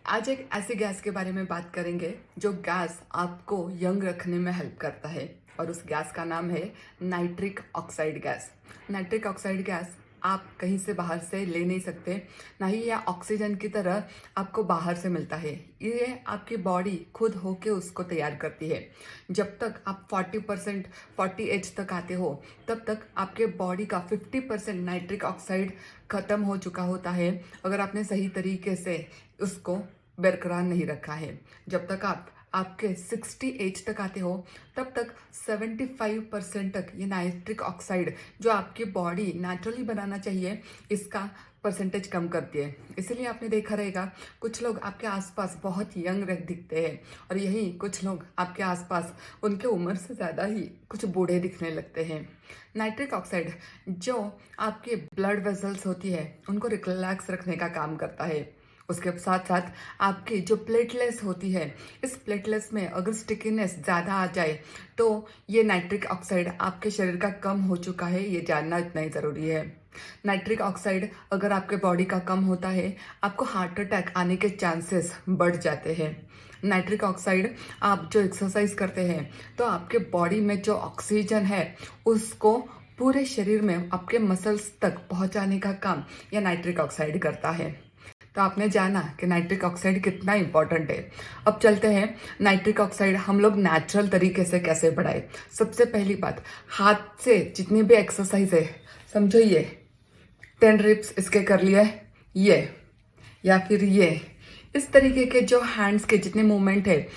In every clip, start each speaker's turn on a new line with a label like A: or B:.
A: आज एक ऐसी गैस के बारे में बात करेंगे जो गैस आपको यंग रखने में हेल्प करता है और उस गैस का नाम है nitric oxide gas. Nitric oxide gas आप कहीं से बाहर से ले नहीं सकते, ना ही यह ऑक्सीजन की तरह आपको बाहर से मिलता है। ये आपकी बॉडी खुद होके उसको तैयार करती है। जब तक आप 40 एज तक आते हो तब तक आपके बॉडी का 50% नाइट्रिक ऑक्साइड ख़त्म हो चुका होता है, अगर आपने सही तरीके से उसको बरकरार नहीं रखा है। जब तक आप आपके 60 एज तक आते हो तब तक 75% तक ये नाइट्रिक ऑक्साइड जो आपकी बॉडी नेचुरली बनाना चाहिए, इसका परसेंटेज कम करती है। इसीलिए आपने देखा रहेगा कुछ लोग आपके आसपास बहुत यंग दिखते हैं और यही कुछ लोग आपके आसपास उनके उम्र से ज़्यादा ही कुछ बूढ़े दिखने लगते हैं। नाइट्रिक ऑक्साइड जो आपके ब्लड वेसल्स होती है उनको रिलैक्स रखने का काम करता है। उसके साथ साथ आपकी जो प्लेटलेट्स होती है, इस प्लेटलेट्स में अगर स्टिकीनेस ज़्यादा आ जाए तो ये नाइट्रिक ऑक्साइड आपके शरीर का कम हो चुका है, ये जानना इतना ही ज़रूरी है। नाइट्रिक ऑक्साइड अगर आपके बॉडी का कम होता है, आपको हार्ट अटैक आने के चांसेस बढ़ जाते हैं। नाइट्रिक ऑक्साइड आप जो एक्सरसाइज करते हैं तो आपके बॉडी में जो ऑक्सीजन है उसको पूरे शरीर में आपके मसल्स तक पहुंचाने का काम यह नाइट्रिक ऑक्साइड करता है। तो आपने जाना कि नाइट्रिक ऑक्साइड कितना इंपॉर्टेंट है। अब चलते हैं नाइट्रिक ऑक्साइड हम लोग नेचुरल तरीके से कैसे बढ़ाए। सबसे पहली बात, हाथ से जितनी भी एक्सरसाइज है, समझो ये 10 रिप्स इसके कर लिए, ये या फिर ये, इस तरीके के जो हैंड्स के जितने मूवमेंट है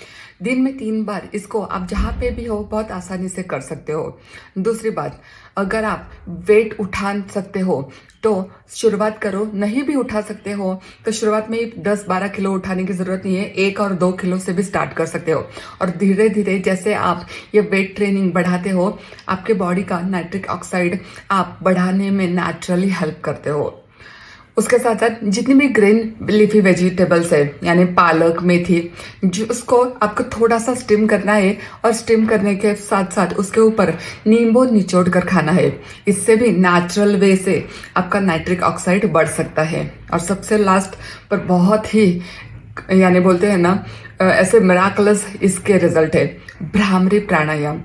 A: दिन में 3 बार, इसको आप जहाँ पे भी हो बहुत आसानी से कर सकते हो। दूसरी बात, अगर आप वेट उठा सकते हो तो शुरुआत करो, नहीं भी उठा सकते हो तो शुरुआत में ही 10-12 किलो उठाने की ज़रूरत नहीं है, 1 और 2 किलो से भी स्टार्ट कर सकते हो। और धीरे धीरे जैसे आप ये वेट ट्रेनिंग बढ़ाते हो, आपके बॉडी का नाइट्रिक ऑक्साइड आप बढ़ाने में नेचुरली हेल्प करते हो। उसके साथ साथ जितनी भी ग्रीन लीफी वेजिटेबल्स है यानी पालक, मेथी, जो उसको आपको थोड़ा सा स्टीम करना है और स्टीम करने के साथ साथ उसके ऊपर नींबू निचोड़ कर खाना है। इससे भी नेचुरल वे से आपका नाइट्रिक ऑक्साइड बढ़ सकता है। और सबसे लास्ट पर बहुत ही यानी बोलते हैं ना ऐसे मिराकलस इसके रिजल्ट है, भ्रामरी प्राणायाम।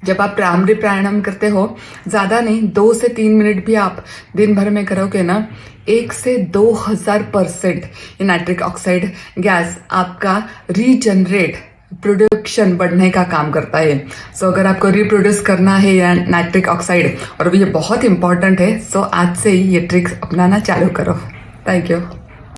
A: जब आप भ्रामरी प्राणायाम करते हो, ज़्यादा नहीं 2 से 3 मिनट भी आप दिन भर में करोगे ना, 1 से 2000% ये नाइट्रिक ऑक्साइड गैस आपका रीजनरेट प्रोडक्शन बढ़ने का काम करता है। सो अगर आपको रिप्रोड्यूस करना है या नाइट्रिक ऑक्साइड, और ये बहुत इंपॉर्टेंट है, सो आज से ही ये ट्रिक्स अपनाना चालू करो। Thank you.